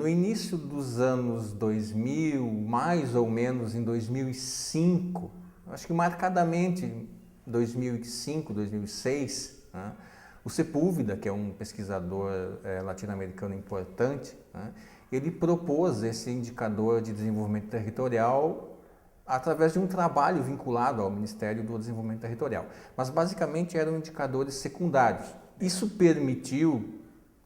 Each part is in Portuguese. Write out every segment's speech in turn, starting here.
no início dos anos 2000, mais ou menos em 2005, acho que marcadamente em 2005, 2006, né, o Sepúlveda, que é um pesquisador latino-americano importante, né, ele propôs esse indicador de desenvolvimento territorial através de um trabalho vinculado ao Ministério do Desenvolvimento Territorial. Mas basicamente eram indicadores secundários. Isso permitiu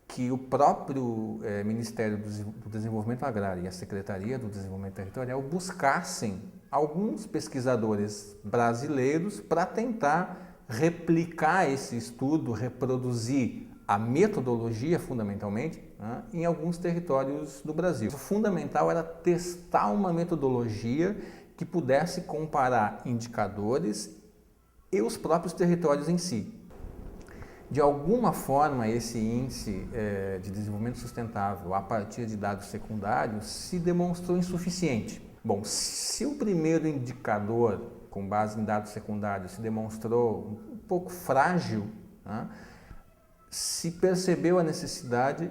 que o próprio Ministério do Desenvolvimento Agrário e a Secretaria do Desenvolvimento Territorial buscassem alguns pesquisadores brasileiros para tentar replicar esse estudo, reproduzir a metodologia, fundamentalmente, né, em alguns territórios do Brasil. O fundamental era testar uma metodologia que pudesse comparar indicadores e os próprios territórios em si. De alguma forma, esse índice de desenvolvimento sustentável, a partir de dados secundários, se demonstrou insuficiente. Bom, se o primeiro indicador, com base em dados secundários, se demonstrou um pouco frágil, né, se percebeu a necessidade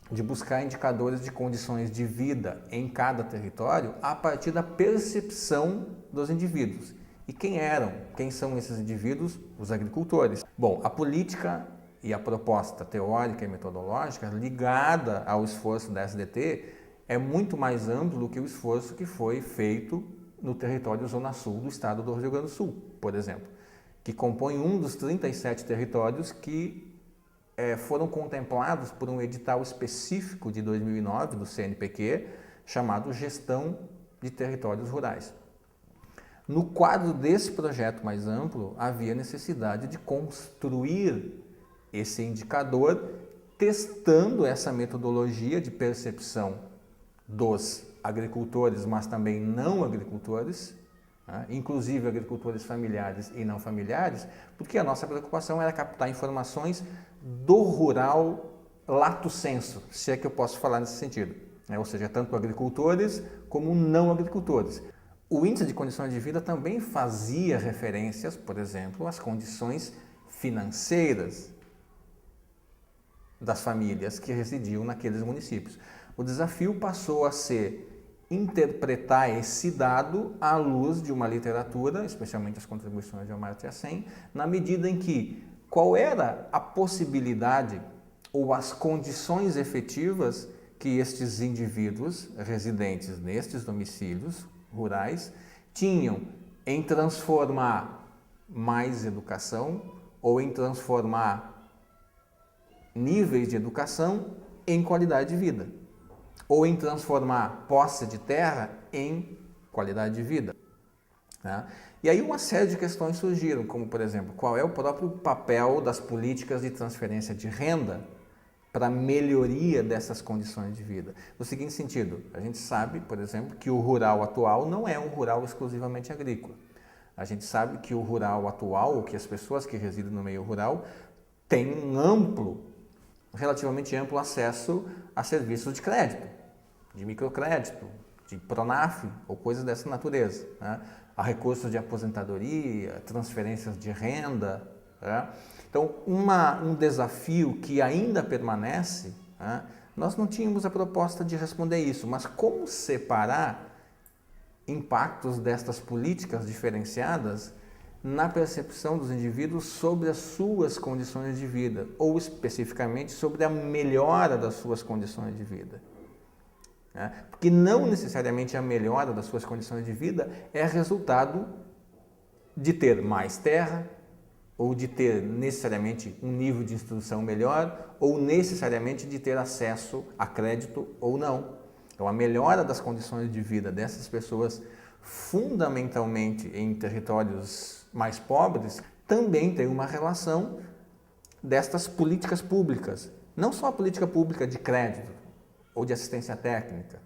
de buscar indicadores de condições de vida em cada território a partir da percepção dos indivíduos. E quem são esses indivíduos? Os agricultores. Bom, a política e a proposta teórica e metodológica ligada ao esforço da SDT é muito mais amplo do que o esforço que foi feito no território Zona Sul do estado do Rio Grande do Sul, por exemplo, que compõe um dos 37 territórios que foram contemplados por um edital específico de 2009 do CNPq, chamado Gestão de Territórios Rurais. No quadro desse projeto mais amplo, havia necessidade de construir esse indicador, testando essa metodologia de percepção dos agricultores, mas também não agricultores, né, inclusive agricultores familiares e não familiares, porque a nossa preocupação era captar informações do rural lato sensu, se é que eu posso falar nesse sentido, né, ou seja, tanto agricultores como não agricultores. O índice de condições de vida também fazia referências, por exemplo, às condições financeiras das famílias que residiam naqueles municípios. O desafio passou a ser interpretar esse dado à luz de uma literatura, especialmente as contribuições de Amartya Sen, na medida em que qual era a possibilidade ou as condições efetivas que estes indivíduos residentes nestes domicílios rurais tinham em transformar mais educação ou em transformar níveis de educação em qualidade de vida, ou em transformar posse de terra em qualidade de vida, né? E aí uma série de questões surgiram, como por exemplo, qual é o próprio papel das políticas de transferência de renda para a melhoria dessas condições de vida. No seguinte sentido, a gente sabe, por exemplo, que o rural atual não é um rural exclusivamente agrícola. A gente sabe que o rural atual, ou que as pessoas que residem no meio rural, têm um relativamente amplo acesso a serviços de crédito, de microcrédito, de Pronaf ou coisas dessa natureza, né? A recursos de aposentadoria, transferências de renda, né? Então, um desafio que ainda permanece, né? Nós não tínhamos a proposta de responder isso, mas como separar impactos destas políticas diferenciadas na percepção dos indivíduos sobre as suas condições de vida, ou especificamente sobre a melhora das suas condições de vida. Porque não necessariamente a melhora das suas condições de vida é resultado de ter mais terra, ou de ter necessariamente um nível de instrução melhor, ou necessariamente de ter acesso a crédito ou não. Então, a melhora das condições de vida dessas pessoas, fundamentalmente em territórios mais pobres, também tem uma relação destas políticas públicas. Não só a política pública de crédito, ou de assistência técnica,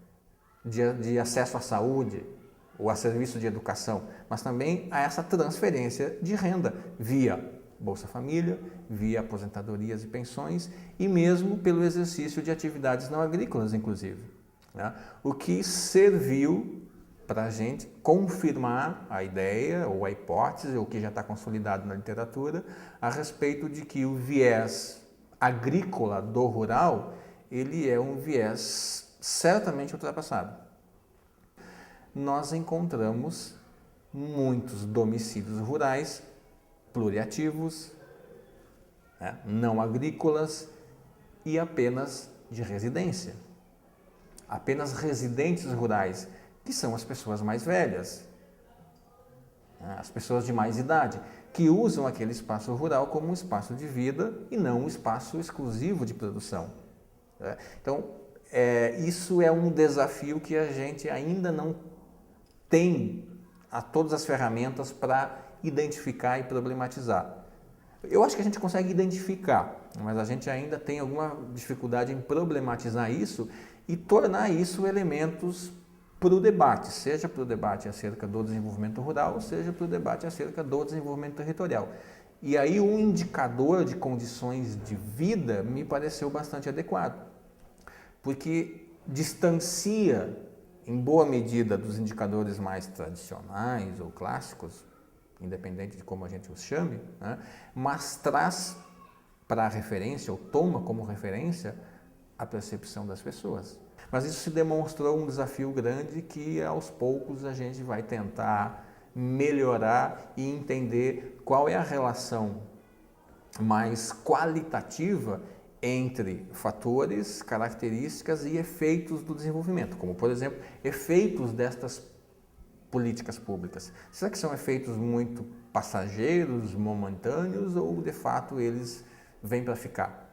de acesso à saúde, ou a serviço de educação, mas também a essa transferência de renda via Bolsa Família, via aposentadorias e pensões e mesmo pelo exercício de atividades não agrícolas, inclusive, né? O que serviu para a gente confirmar a ideia ou a hipótese, ou que já está consolidado na literatura, a respeito de que o viés agrícola do rural, ele é um viés certamente ultrapassado. Nós encontramos muitos domicílios rurais pluriativos, né, não agrícolas e apenas de residência. Apenas residentes rurais, que são as pessoas mais velhas, né, as pessoas de mais idade, que usam aquele espaço rural como um espaço de vida e não um espaço exclusivo de produção. Né? Então, isso é um desafio que a gente ainda não tem todas as ferramentas para identificar e problematizar. Eu acho que a gente consegue identificar, mas a gente ainda tem alguma dificuldade em problematizar isso e tornar isso elementos para o debate, seja para o debate acerca do desenvolvimento rural, seja para o debate acerca do desenvolvimento territorial. E aí um indicador de condições de vida me pareceu bastante adequado, porque distancia, em boa medida, dos indicadores mais tradicionais ou clássicos, independente de como a gente os chame, né, mas traz para referência, ou toma como referência, a percepção das pessoas. Mas isso se demonstrou um desafio grande que aos poucos a gente vai tentar melhorar e entender qual é a relação mais qualitativa entre fatores, características e efeitos do desenvolvimento, como, por exemplo, efeitos destas políticas públicas. Será que são efeitos muito passageiros, momentâneos ou, de fato, eles vêm para ficar?